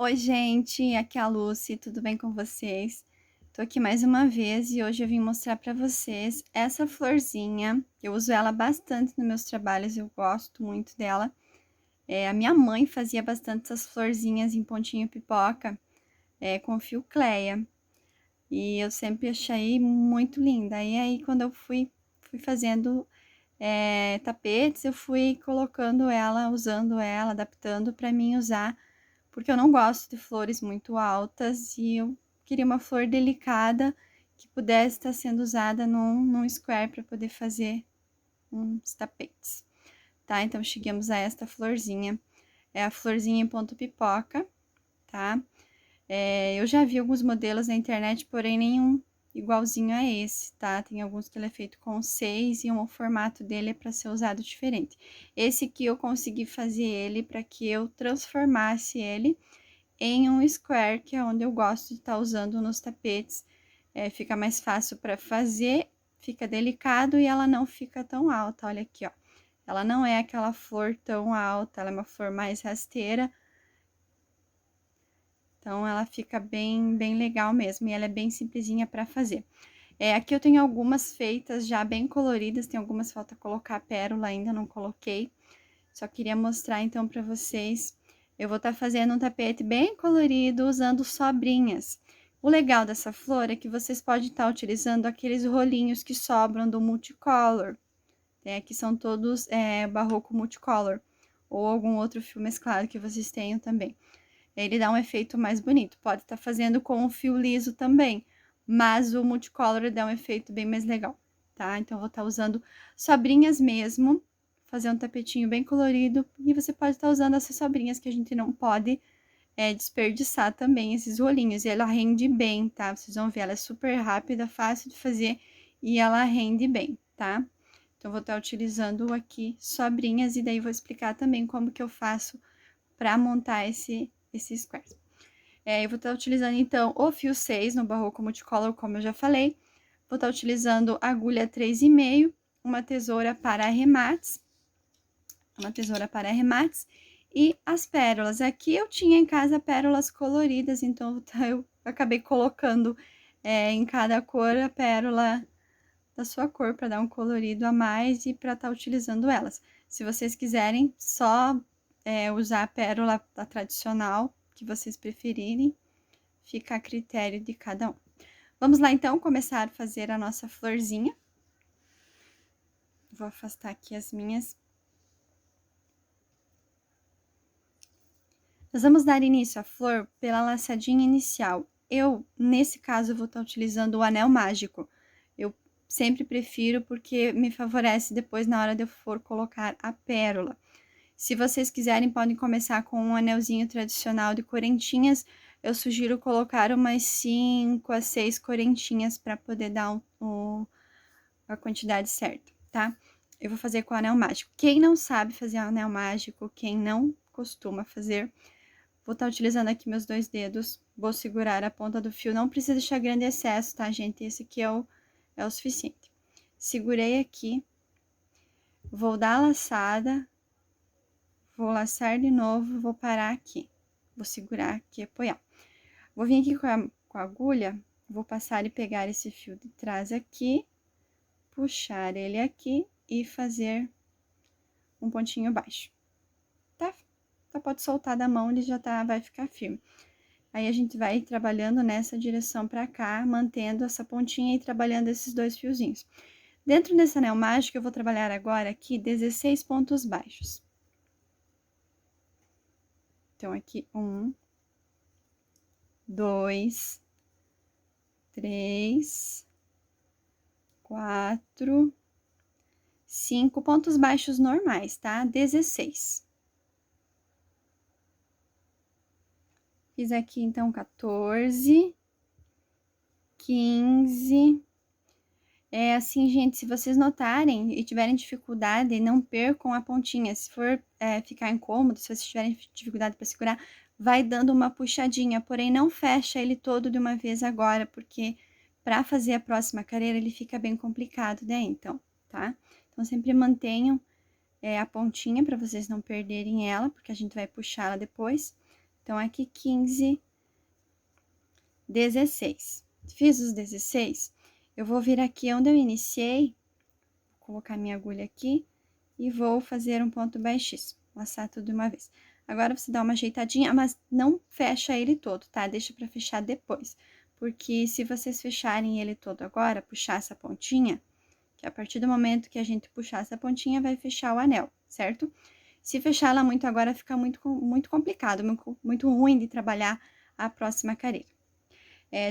Oi, gente, aqui é a Lucy, tudo bem com vocês? Tô aqui mais uma vez e hoje eu vim mostrar pra vocês essa florzinha. Eu uso ela bastante nos meus trabalhos, eu gosto muito dela. A minha mãe fazia bastante essas florzinhas em pontinho pipoca, com fio Cleia. E eu sempre achei muito linda. E aí, quando eu fui fazendo tapetes, eu fui colocando ela, usando ela, adaptando pra mim usar, porque eu não gosto de flores muito altas e eu queria uma flor delicada que pudesse estar sendo usada num square para poder fazer uns tapetes, tá? Então, chegamos a esta florzinha. É a florzinha em ponto pipoca, tá? Eu já vi alguns modelos na internet, porém nenhum igualzinho a esse, tá? Tem alguns que ele é feito com 6 e o formato dele é para ser usado diferente. Esse aqui eu consegui fazer ele para que eu transformasse ele em um square, que é onde eu gosto de estar usando nos tapetes. Fica mais fácil para fazer, fica delicado e ela não fica tão alta. Olha aqui, ó. Ela não é aquela flor tão alta, ela é uma flor mais rasteira. Então, ela fica bem legal mesmo e ela é bem simplesinha para fazer. Aqui eu tenho algumas feitas já bem coloridas, tem algumas falta colocar pérola, ainda não coloquei. Só queria mostrar então para vocês. Eu vou estar fazendo um tapete bem colorido usando sobrinhas. O legal dessa flor é que vocês podem estar utilizando aqueles rolinhos que sobram do multicolor. Aqui são todos barroco multicolor, ou algum outro fio mesclado que vocês tenham também. Ele dá um efeito mais bonito. Pode estar fazendo com o fio liso também, mas o multicolor dá um efeito bem mais legal, tá? Então, eu vou estar usando sobrinhas mesmo, fazer um tapetinho bem colorido, e você pode estar usando essas sobrinhas que a gente não pode desperdiçar também, esses rolinhos, e ela rende bem, tá? Vocês vão ver, ela é super rápida, fácil de fazer, e ela rende bem, tá? Então, vou estar utilizando aqui sobrinhas, e daí vou explicar também como que eu faço para montar esse squares. Eu vou estar utilizando, então, o fio 6 no barroco multicolor, como eu já falei. Vou estar utilizando agulha 3,5, uma tesoura para arremates, e as pérolas. Aqui eu tinha em casa pérolas coloridas, então eu acabei colocando em cada cor a pérola da sua cor para dar um colorido a mais e para estar utilizando elas. Se vocês quiserem só usar a pérola tradicional, que vocês preferirem, fica a critério de cada um. Vamos lá, então, começar a fazer a nossa florzinha. Vou afastar aqui as minhas. Nós vamos dar início à flor pela laçadinha inicial. Nesse caso, vou estar utilizando o anel mágico. Eu sempre prefiro porque me favorece depois na hora de eu for colocar a pérola. Se vocês quiserem, podem começar com um anelzinho tradicional de correntinhas. Eu sugiro colocar umas 5 a 6 correntinhas para poder dar a quantidade certa, tá? Eu vou fazer com o anel mágico. Quem não sabe fazer anel mágico, quem não costuma fazer, vou estar utilizando aqui meus 2 dedos. Vou segurar a ponta do fio. Não precisa deixar grande excesso, tá, gente? Esse aqui é o suficiente. Segurei aqui. Vou dar a laçada. Vou laçar de novo, vou parar aqui. Vou segurar aqui e apoiar. Vou vir aqui com a agulha, vou passar e pegar esse fio de trás aqui, puxar ele aqui e fazer um pontinho baixo. Tá? Então, pode soltar da mão, ele já vai ficar firme. Aí, a gente vai trabalhando nessa direção pra cá, mantendo essa pontinha e trabalhando esses 2 fiozinhos. Dentro desse anel mágico, eu vou trabalhar agora aqui 16 pontos baixos. Então, aqui, 1, 2, 3, 4, 5 pontos baixos normais, tá? 16. Fiz aqui, então, 14, 15. Assim, gente, se vocês notarem e tiverem dificuldade, não percam a pontinha. Se for ficar incômodo, se vocês tiverem dificuldade para segurar, vai dando uma puxadinha, porém não fecha ele todo de uma vez agora, porque para fazer a próxima carreira ele fica bem complicado, né? Então, tá? Então, sempre mantenham a pontinha para vocês não perderem ela, porque a gente vai puxar ela depois. Então, aqui 15, 16. Fiz os 16, eu vou vir aqui onde eu iniciei, vou colocar minha agulha aqui e vou fazer um ponto baixíssimo, laçar tudo de uma vez. Agora, você dá uma ajeitadinha, mas não fecha ele todo, tá? Deixa pra fechar depois, porque se vocês fecharem ele todo agora, puxar essa pontinha, que a partir do momento que a gente puxar essa pontinha, vai fechar o anel, certo? Se fechar ela muito agora, fica muito complicado, muito ruim de trabalhar a próxima carreira.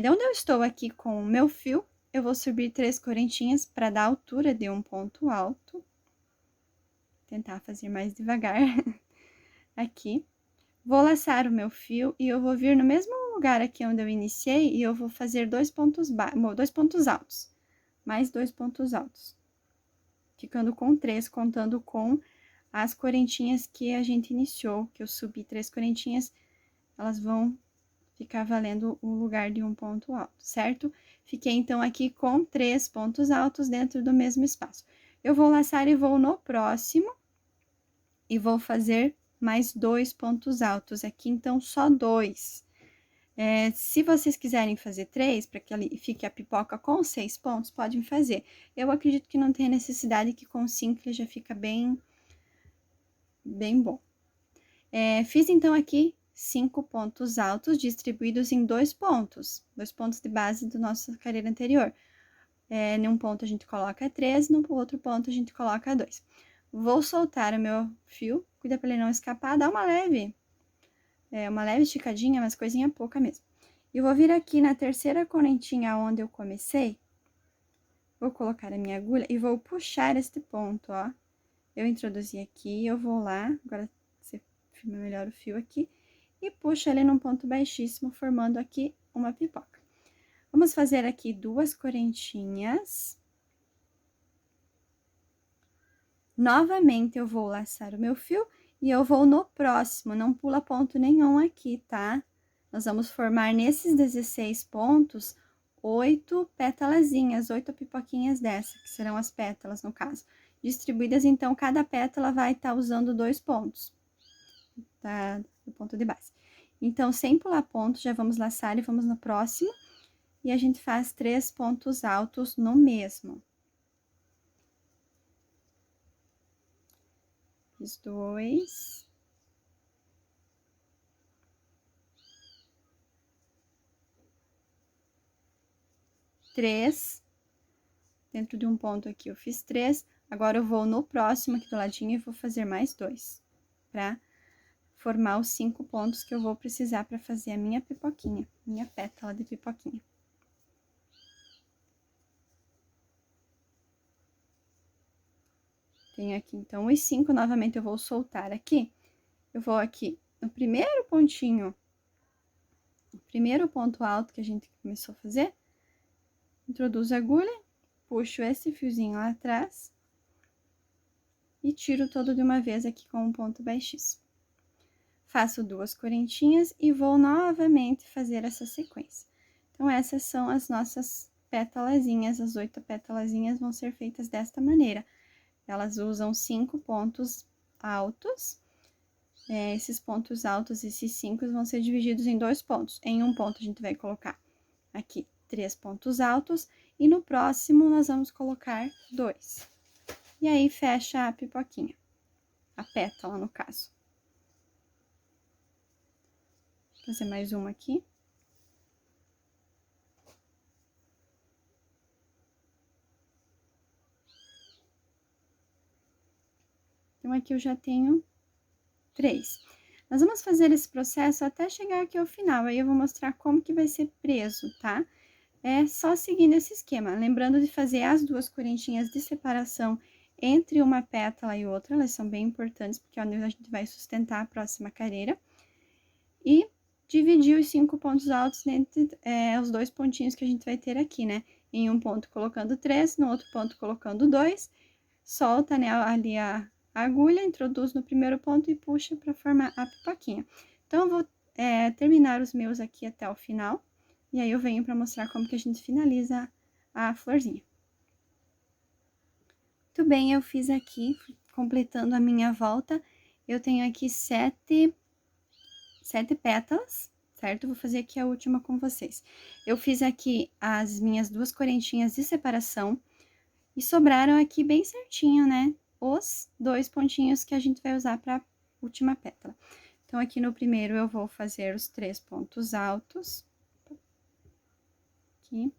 De onde eu estou aqui com o meu fio, eu vou subir 3 correntinhas para dar a altura de um ponto alto. Tentar fazer mais devagar. Aqui. Vou laçar o meu fio e eu vou vir no mesmo lugar aqui onde eu iniciei e eu vou fazer dois pontos altos. Mais 2 pontos altos. Ficando com 3, contando com as correntinhas que a gente iniciou, que eu subi 3 correntinhas, elas vão ficar valendo o lugar de um ponto alto, certo? Fiquei, então, aqui com 3 pontos altos dentro do mesmo espaço. Eu vou laçar e vou no próximo, e vou fazer mais 2 pontos altos aqui, então, só 2. Se vocês quiserem fazer 3, para que ali fique a pipoca com 6 pontos, podem fazer. Eu acredito que não tem necessidade, que com 5 ele já fica bem bom. Fiz, então, aqui 5 pontos altos distribuídos em 2 pontos de base do nosso carreira anterior. Num ponto a gente coloca 3, no outro ponto a gente coloca 2. Vou soltar o meu fio, cuida para ele não escapar, dá uma leve esticadinha, mas coisinha pouca mesmo. E vou vir aqui na terceira correntinha onde eu comecei, vou colocar a minha agulha e vou puxar este ponto, ó. Eu introduzi aqui, eu vou lá, agora você firma melhor o fio aqui, e puxo ele num ponto baixíssimo, formando aqui uma pipoca. Vamos fazer aqui 2 correntinhas. Novamente, eu vou laçar o meu fio e eu vou no próximo, não pula ponto nenhum aqui, tá? Nós vamos formar nesses 16 pontos 8 pétalazinhas, 8 pipoquinhas dessa, que serão as pétalas, no caso. Distribuídas, então, cada pétala vai estar usando 2 pontos, tá? Do ponto de base. Então, sem pular ponto, já vamos laçar e vamos no próximo. E a gente faz 3 pontos altos no mesmo. Fiz 2. Três. Dentro de um ponto aqui eu fiz 3. Agora, eu vou no próximo aqui do ladinho e vou fazer mais 2. Pra formar os 5 pontos que eu vou precisar para fazer a minha pipoquinha, minha pétala de pipoquinha. Tenho aqui, então, os 5, novamente eu vou soltar aqui. Eu vou aqui no primeiro pontinho, o primeiro ponto alto que a gente começou a fazer, introduzo a agulha, puxo esse fiozinho lá atrás e tiro todo de uma vez aqui com um ponto baixíssimo. Faço 2 correntinhas e vou novamente fazer essa sequência. Então, essas são as nossas pétalazinhas, as 8 pétalazinhas vão ser feitas desta maneira. Elas usam 5 pontos altos. Esses pontos altos, esses 5, vão ser divididos em 2 pontos. Em um ponto, a gente vai colocar aqui 3 pontos altos, e no próximo, nós vamos colocar 2. E aí, fecha a pipoquinha, a pétala, no caso. Vou fazer mais uma aqui. Então, aqui eu já tenho 3. Nós vamos fazer esse processo até chegar aqui ao final, aí eu vou mostrar como que vai ser preso, tá? É só seguindo esse esquema, lembrando de fazer as 2 correntinhas de separação entre uma pétala e outra, elas são bem importantes, porque é onde a gente vai sustentar a próxima carreira. E dividir os 5 pontos altos entre os 2 pontinhos que a gente vai ter aqui, né? Em um ponto colocando 3, no outro ponto colocando 2, solta, né, ali a agulha, introduz no primeiro ponto e puxa para formar a pipoquinha. Então, eu vou terminar os meus aqui até o final, e aí eu venho para mostrar como que a gente finaliza a florzinha. Muito bem, eu fiz aqui, completando a minha volta, eu tenho aqui 7 7 pétalas, certo? Vou fazer aqui a última com vocês. Eu fiz aqui as minhas 2 correntinhas de separação e sobraram aqui bem certinho, né? Os 2 pontinhos que a gente vai usar para última pétala. Então, aqui no primeiro eu vou fazer os 3 pontos altos. Aqui.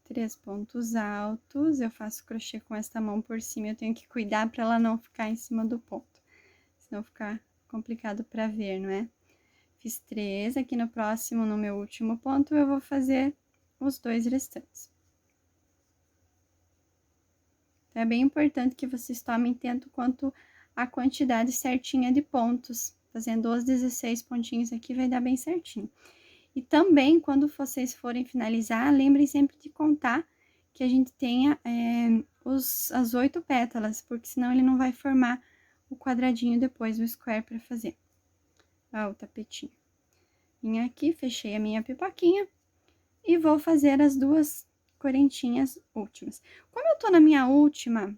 Três pontos altos, eu faço crochê com esta mão por cima, eu tenho que cuidar para ela não ficar em cima do ponto, senão ficar complicado para ver, não é? Fiz 3, aqui no próximo, no meu último ponto, eu vou fazer os 2 restantes. Então, é bem importante que vocês tomem atento quanto à quantidade certinha de pontos, fazendo os 16 pontinhos aqui vai dar bem certinho. E também, quando vocês forem finalizar, lembrem sempre de contar que a gente tenha as 8 pétalas, porque senão ele não vai formar o quadradinho depois, o square para fazer. Ó, o tapetinho. Vim aqui, fechei a minha pipoquinha e vou fazer as 2 correntinhas últimas. Como eu tô na minha última,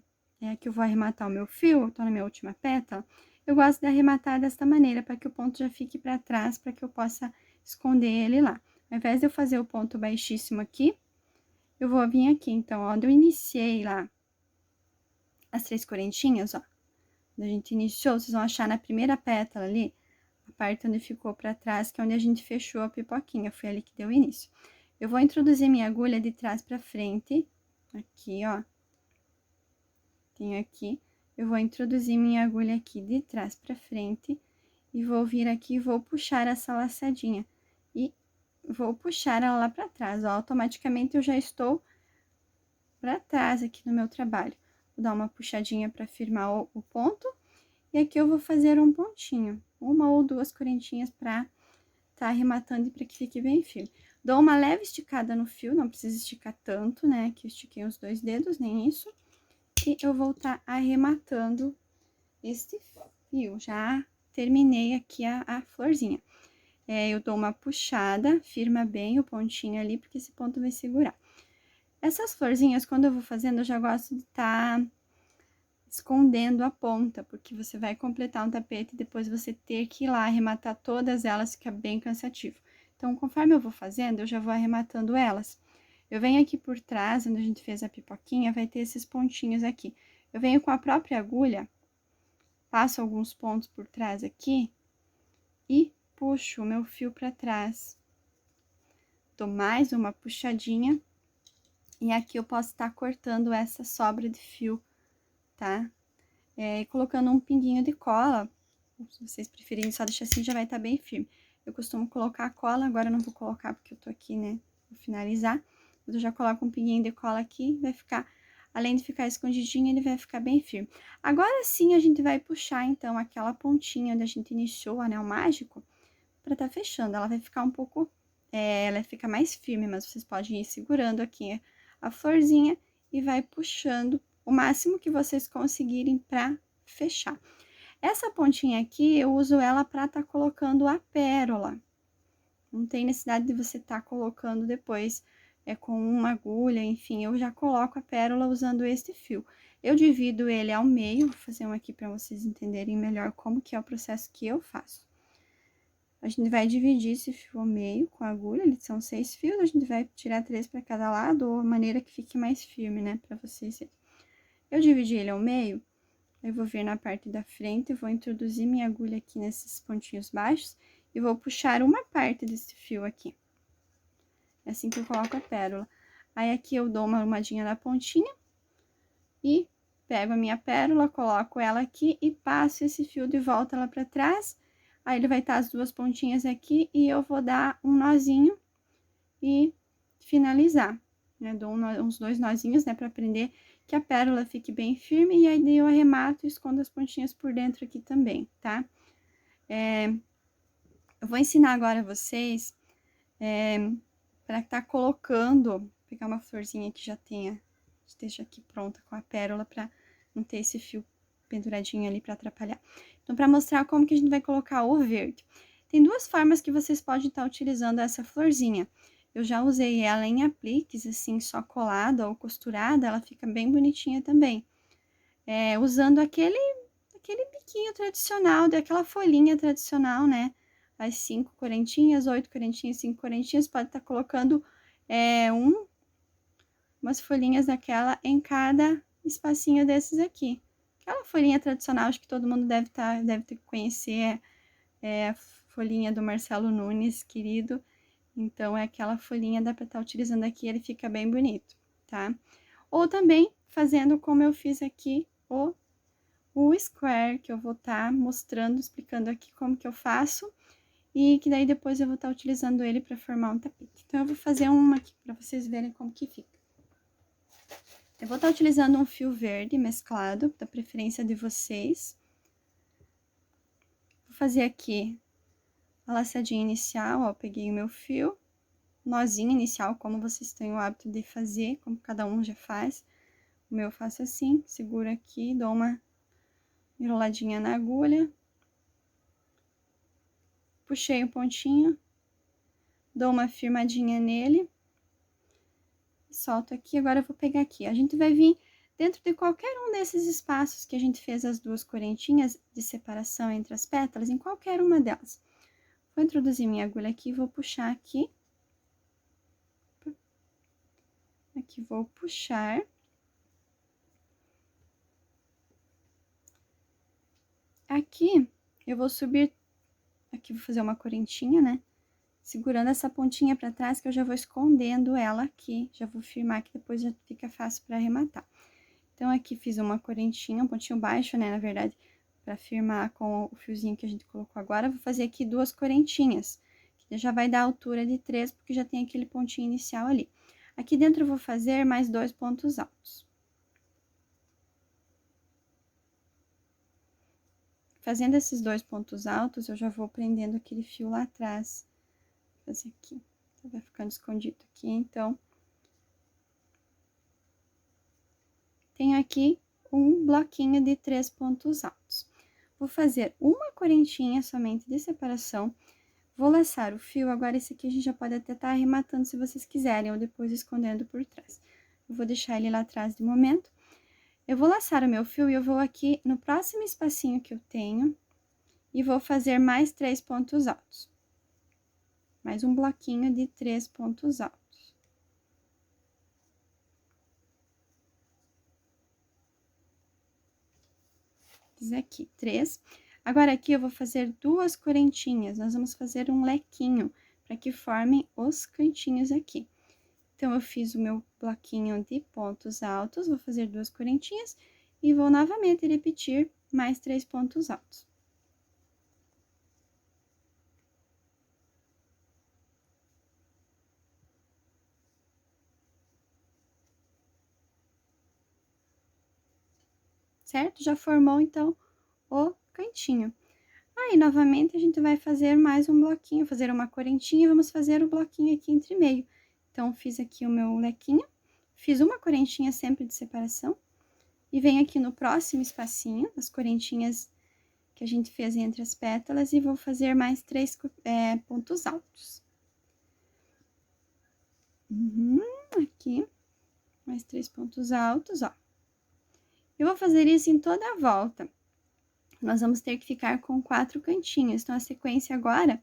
que eu vou arrematar o meu fio, eu tô na minha última pétala, eu gosto de arrematar desta maneira, para que o ponto já fique para trás, para que eu possa esconder ele lá. Ao invés de eu fazer o ponto baixíssimo aqui, eu vou vir aqui. Então, ó, onde eu iniciei lá as 3 correntinhas, ó, onde a gente iniciou, vocês vão achar na primeira pétala ali, a parte onde ficou para trás, que é onde a gente fechou a pipoquinha, foi ali que deu início. Eu vou introduzir minha agulha de trás para frente, aqui, ó, tenho aqui, eu vou introduzir minha agulha aqui de trás para frente, e vou vir aqui e vou puxar essa laçadinha. E vou puxar ela lá para trás, ó, automaticamente eu já estou para trás aqui no meu trabalho. Vou dar uma puxadinha para firmar o ponto, e aqui eu vou fazer um pontinho, 1 ou 2 correntinhas para tá arrematando e para que fique bem firme. Dou uma leve esticada no fio, não precisa esticar tanto, né, que eu estiquei os 2 dedos, nem isso. E eu vou tá arrematando este fio, já terminei aqui a florzinha. Eu dou uma puxada, firma bem o pontinho ali, porque esse ponto vai segurar. Essas florzinhas, quando eu vou fazendo, eu já gosto de estar escondendo a ponta, porque você vai completar um tapete e depois você ter que ir lá arrematar todas elas, fica bem cansativo. Então, conforme eu vou fazendo, eu já vou arrematando elas. Eu venho aqui por trás, onde a gente fez a pipoquinha, vai ter esses pontinhos aqui. Eu venho com a própria agulha, passo alguns pontos por trás aqui e puxo o meu fio para trás. Dou mais uma puxadinha e aqui eu posso estar cortando essa sobra de fio, tá? E colocando um pinguinho de cola, se vocês preferirem só deixar assim, já vai estar bem firme. Eu costumo colocar a cola, agora eu não vou colocar porque eu tô aqui, né, vou finalizar. Eu já coloco um pinguinho de cola aqui, vai ficar, além de ficar escondidinho, ele vai ficar bem firme. Agora sim, a gente vai puxar, então, aquela pontinha onde a gente iniciou o anel mágico, para tá fechando. Ela vai ficar um pouco, ela fica mais firme, mas vocês podem ir segurando aqui a florzinha e vai puxando o máximo que vocês conseguirem para fechar. Essa pontinha aqui, eu uso ela para tá colocando a pérola. Não tem necessidade de você tá colocando depois com uma agulha, enfim, eu já coloco a pérola usando este fio. Eu divido ele ao meio, vou fazer um aqui para vocês entenderem melhor como que é o processo que eu faço. A gente vai dividir esse fio ao meio com a agulha, eles são 6 fios, a gente vai tirar 3 para cada lado, ou a maneira que fique mais firme, né, para vocês verem. Eu dividi ele ao meio, eu vou vir na parte da frente, vou introduzir minha agulha aqui nesses pontinhos baixos e vou puxar uma parte desse fio aqui. É assim que eu coloco a pérola. Aí, aqui eu dou uma arrumadinha na pontinha e pego a minha pérola, coloco ela aqui e passo esse fio de volta lá pra trás. Aí, ele vai estar as 2 pontinhas aqui e eu vou dar um nozinho e finalizar, né? Dou uns 2 nozinhos, né, pra prender que a pérola fique bem firme. E aí, daí eu arremato e escondo as pontinhas por dentro aqui também, tá? Eu vou ensinar agora vocês para estar colocando, vou pegar uma florzinha que já tenha, esteja aqui pronta com a pérola, para não ter esse fio penduradinho ali para atrapalhar. Então, para mostrar como que a gente vai colocar o verde. Tem 2 formas que vocês podem estar utilizando essa florzinha. Eu já usei ela em apliques, assim, só colada ou costurada, ela fica bem bonitinha também. usando aquele biquinho tradicional, daquela folhinha tradicional, né? As 5 correntinhas, 8 correntinhas, 5 correntinhas, pode estar colocando umas folhinhas daquela em cada espacinho desses aqui. Aquela folhinha tradicional, acho que todo mundo deve ter que conhecer, é a folhinha do Marcelo Nunes, querido. Então, é aquela folhinha, dá pra estar utilizando aqui, ele fica bem bonito, tá? Ou também, fazendo como eu fiz aqui, o square, que eu vou estar mostrando, explicando aqui como que eu faço, e que daí depois eu vou estar utilizando ele para formar um tapete. Então, eu vou fazer uma aqui para vocês verem como que fica. Eu vou estar utilizando um fio verde mesclado, da preferência de vocês. Vou fazer aqui a laçadinha inicial, ó, peguei o meu fio, nozinho inicial, como vocês têm o hábito de fazer, como cada um já faz. O meu eu faço assim, seguro aqui, dou uma enroladinha na agulha, puxei o pontinho, dou uma firmadinha nele, solto aqui. Agora eu vou pegar aqui. A gente vai vir dentro de qualquer um desses espaços que a gente fez as duas correntinhas de separação entre as pétalas, em qualquer uma delas. Vou introduzir minha agulha aqui, vou puxar aqui. Aqui vou puxar. Aqui eu vou subir, aqui vou fazer uma correntinha, né? Segurando essa pontinha pra trás, que eu já vou escondendo ela aqui, já vou firmar, que depois já fica fácil pra arrematar. Então, aqui fiz uma correntinha, um pontinho baixo, né, na verdade, pra firmar com o fiozinho que a gente colocou agora. Vou fazer aqui 2 correntinhas, que já vai dar a altura de 3, porque já tem aquele pontinho inicial ali. Aqui dentro eu vou fazer mais 2 pontos altos. Fazendo esses 2 pontos altos, eu já vou prendendo aquele fio lá atrás. Vou fazer aqui, vai ficando escondido aqui, então. Tenho aqui um bloquinho de 3 pontos altos. Vou fazer uma correntinha somente de separação, vou laçar o fio. Agora, esse aqui a gente já pode até estar arrematando se vocês quiserem, ou depois escondendo por trás. Eu vou deixar ele lá atrás de momento. Eu vou laçar o meu fio e eu vou aqui no próximo espacinho que eu tenho e vou fazer mais 3 pontos altos. Mais um bloquinho de 3 pontos altos. Fiz aqui 3. Agora, aqui eu vou fazer 2 correntinhas, nós vamos fazer um lequinho, para que formem os cantinhos aqui. Então, eu fiz o meu bloquinho de pontos altos, vou fazer 2 correntinhas e vou novamente repetir mais 3 pontos altos. Certo? Já formou, então, o cantinho. Aí, novamente, a gente vai fazer mais um bloquinho, fazer uma correntinha, vamos fazer o bloquinho aqui entre meio. Então, fiz aqui o meu lequinho, fiz uma correntinha sempre de separação, e venho aqui no próximo espacinho, das correntinhas que a gente fez entre as pétalas, e vou fazer mais 3 pontos altos. Aqui, mais 3 pontos altos, ó. Eu vou fazer isso em toda a volta. Nós vamos ter que ficar com 4 cantinhos. Então, a sequência agora,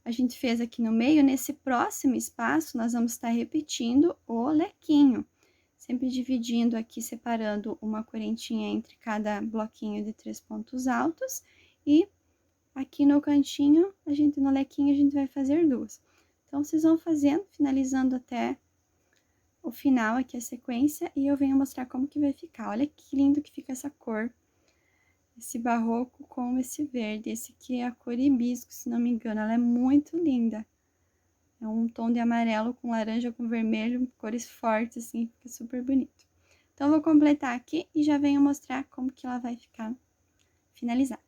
a gente fez aqui no meio, nesse próximo espaço, nós vamos estar repetindo o lequinho. Sempre dividindo aqui, separando uma correntinha entre cada bloquinho de 3 pontos altos. E aqui no cantinho, no lequinho, a gente vai fazer 2. Então, vocês vão fazendo, finalizando até o final aqui a sequência, e eu venho mostrar como que vai ficar. Olha que lindo que fica essa cor. Esse barroco com esse verde. Esse aqui é a cor hibisco, se não me engano. Ela é muito linda. É um tom de amarelo com laranja, com vermelho, cores fortes, assim, fica super bonito. Então, eu vou completar aqui e já venho mostrar como que ela vai ficar finalizada.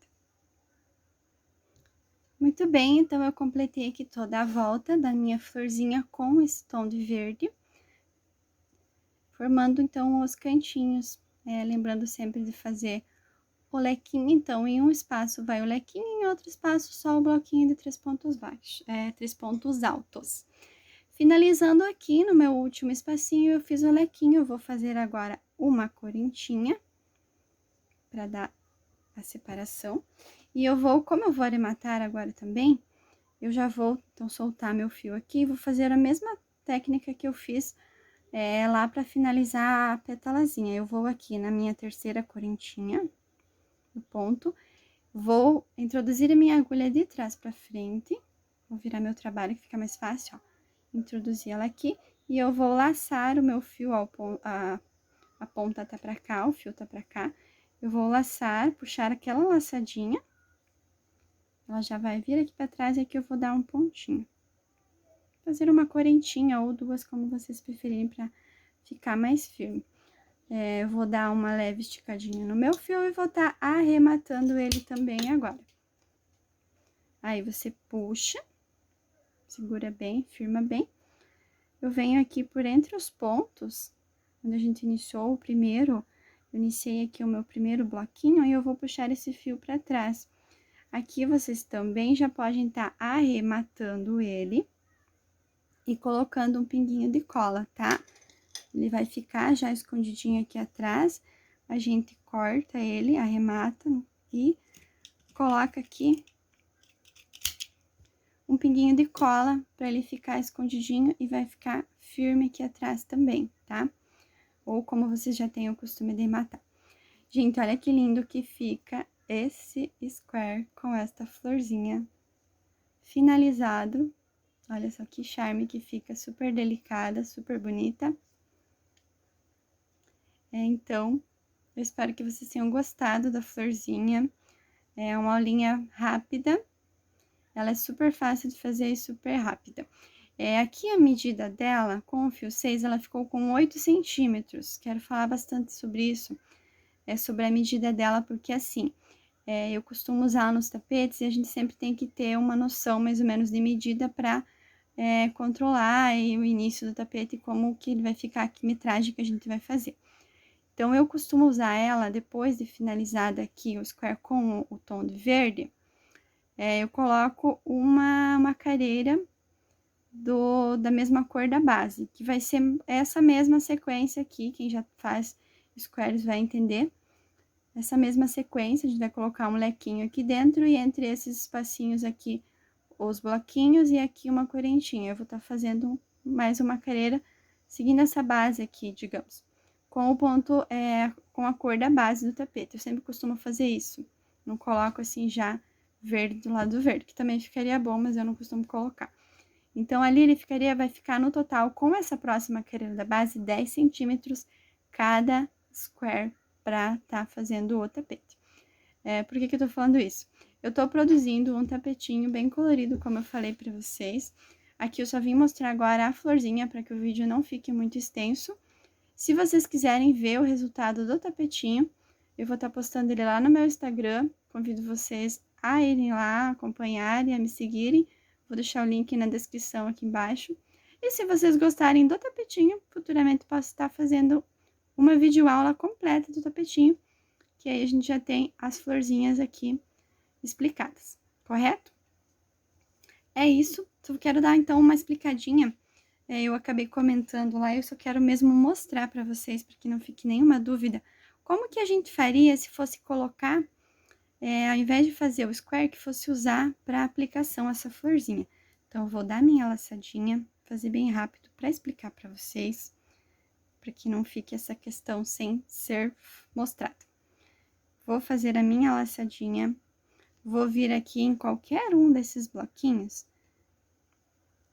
Muito bem, então, eu completei aqui toda a volta da minha florzinha com esse tom de verde. Formando, então, os cantinhos, lembrando sempre de fazer o lequinho. Então, em um espaço vai o lequinho, em outro espaço só o bloquinho de 3 pontos baixos, 3 pontos altos. Finalizando aqui no meu último espacinho, eu fiz o lequinho. Eu vou fazer agora uma correntinha. para dar a separação. E como eu vou arrematar agora também, eu já vou, então, soltar meu fio aqui e vou fazer a mesma técnica que eu fiz lá para finalizar a petalazinha. Eu vou aqui na minha terceira correntinha, no ponto, vou introduzir a minha agulha de trás para frente, vou virar meu trabalho que fica mais fácil, ó. Introduzir ela aqui e eu vou laçar o meu fio, ó, a ponta tá pra cá, o fio tá pra cá. Eu vou laçar, puxar aquela laçadinha, ela já vai vir aqui pra trás e aqui eu vou dar um pontinho. Fazer uma correntinha ou duas, como vocês preferirem, pra ficar mais firme. Eu vou dar uma leve esticadinha no meu fio e vou tá arrematando ele também agora. Aí, você puxa, segura bem, firma bem. Eu venho aqui por entre os pontos, onde a gente iniciou o primeiro, eu iniciei aqui o meu primeiro bloquinho e eu vou puxar esse fio pra trás. Aqui, vocês também já podem estar arrematando ele e colocando um pinguinho de cola, tá? Ele vai ficar já escondidinho aqui atrás, a gente corta ele, arremata e coloca aqui um pinguinho de cola para ele ficar escondidinho e vai ficar firme aqui atrás também, tá? Ou como vocês já têm o costume de arrematar. Gente, olha que lindo que fica esse square com esta florzinha finalizado. Olha só que charme que fica, super delicada, super bonita. Então, eu espero que vocês tenham gostado da florzinha. É uma aulinha rápida, ela é super fácil de fazer e super rápida. Aqui a medida dela, com o fio 6, ela ficou com 8 centímetros. Quero falar bastante sobre isso, sobre a medida dela, porque assim, eu costumo usar nos tapetes e a gente sempre tem que ter uma noção mais ou menos de medida para controlar o início do tapete, como que ele vai ficar, que metragem que a gente vai fazer. Então, eu costumo usar ela depois de finalizada aqui o square com o tom de verde, eu coloco uma macareira da mesma cor da base, que vai ser essa mesma sequência aqui, quem já faz squares vai entender. Essa mesma sequência, a gente vai colocar um lequinho aqui dentro e entre esses espacinhos aqui, os bloquinhos e aqui uma correntinha. Eu vou estar fazendo mais uma macareira, seguindo essa base aqui, digamos. Com o ponto, com a cor da base do tapete. Eu sempre costumo fazer isso. Não coloco assim já verde do lado verde, que também ficaria bom, mas eu não costumo colocar. Então, ali ele vai ficar no total, com essa próxima macareira da base, 10 centímetros cada square pra tá fazendo o tapete. Por que que eu tô falando isso? Eu tô produzindo um tapetinho bem colorido, como eu falei pra vocês. Aqui eu só vim mostrar agora a florzinha, para que o vídeo não fique muito extenso. Se vocês quiserem ver o resultado do tapetinho, eu vou estar postando ele lá no meu Instagram. Convido vocês a irem lá, acompanharem, a me seguirem. Vou deixar o link na descrição aqui embaixo. E se vocês gostarem do tapetinho, futuramente posso estar fazendo uma videoaula completa do tapetinho, que aí a gente já tem as florzinhas aqui explicadas, correto? É isso, só quero dar então uma explicadinha. Eu acabei comentando lá, eu só quero mesmo mostrar para vocês, para que não fique nenhuma dúvida, como que a gente faria se fosse colocar, ao invés de fazer o square, que fosse usar para aplicação essa florzinha. Então, eu vou dar minha laçadinha, fazer bem rápido para explicar para vocês, para que não fique essa questão sem ser mostrada. Vou fazer a minha laçadinha, vou vir aqui em qualquer um desses bloquinhos,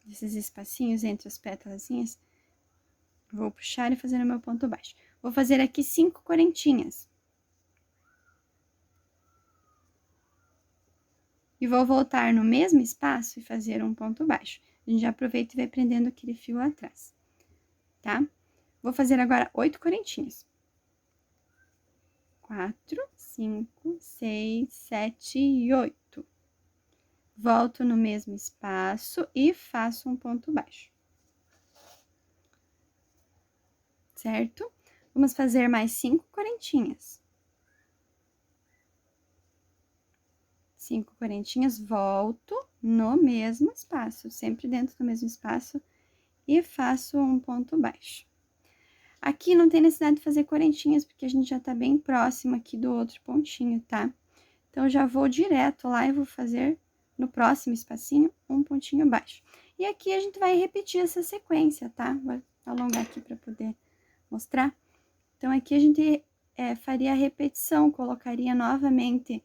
desses espacinhos entre as pétalazinhas, vou puxar e fazer o meu ponto baixo. Vou fazer aqui 5 correntinhas. E vou voltar no mesmo espaço e fazer um ponto baixo. A gente já aproveita e vai prendendo aquele fio lá atrás, tá? Vou fazer agora 8 correntinhas. 4, 5, 6, 7 e 8. Volto no mesmo espaço e faço um ponto baixo. Certo? Vamos fazer mais 5 correntinhas. 5 correntinhas, volto no mesmo espaço, sempre dentro do mesmo espaço, e faço um ponto baixo. Aqui não tem necessidade de fazer correntinhas, porque a gente já tá bem próximo aqui do outro pontinho, tá? Então, eu já vou direto lá e vou fazer no próximo espacinho um pontinho baixo. E aqui a gente vai repetir essa sequência, tá? Vou alongar aqui para poder mostrar. Então, aqui a gente faria a repetição, colocaria novamente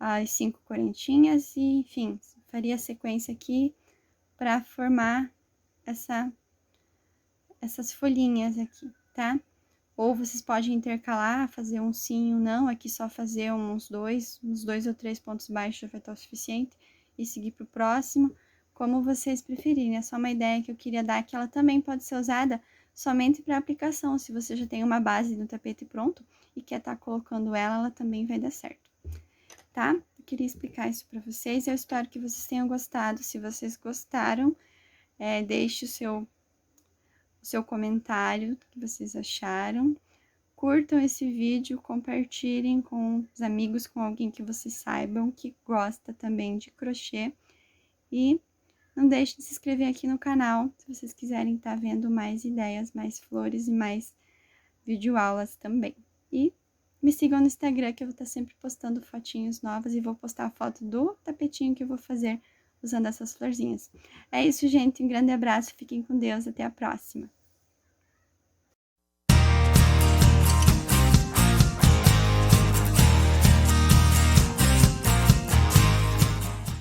as 5 correntinhas e, enfim, faria a sequência aqui para formar essas folhinhas aqui, tá? Ou vocês podem intercalar, fazer um sim e um não, aqui só fazer uns dois ou três pontos baixos já vai estar o suficiente, e seguir pro próximo, como vocês preferirem. É só uma ideia que eu queria dar, que ela também pode ser usada somente para aplicação. Se você já tem uma base no tapete pronto e quer estar colocando ela, ela também vai dar certo, tá? Eu queria explicar isso para vocês, eu espero que vocês tenham gostado. Se vocês gostaram, deixe o seu comentário, o que vocês acharam. Curtam esse vídeo, compartilhem com os amigos, com alguém que vocês saibam que gosta também de crochê. E não deixe de se inscrever aqui no canal, se vocês quiserem estar vendo mais ideias, mais flores e mais videoaulas também. E me sigam no Instagram, que eu vou estar sempre postando fotinhos novas e vou postar a foto do tapetinho que eu vou fazer usando essas florzinhas. É isso, gente. Um grande abraço, fiquem com Deus, até a próxima.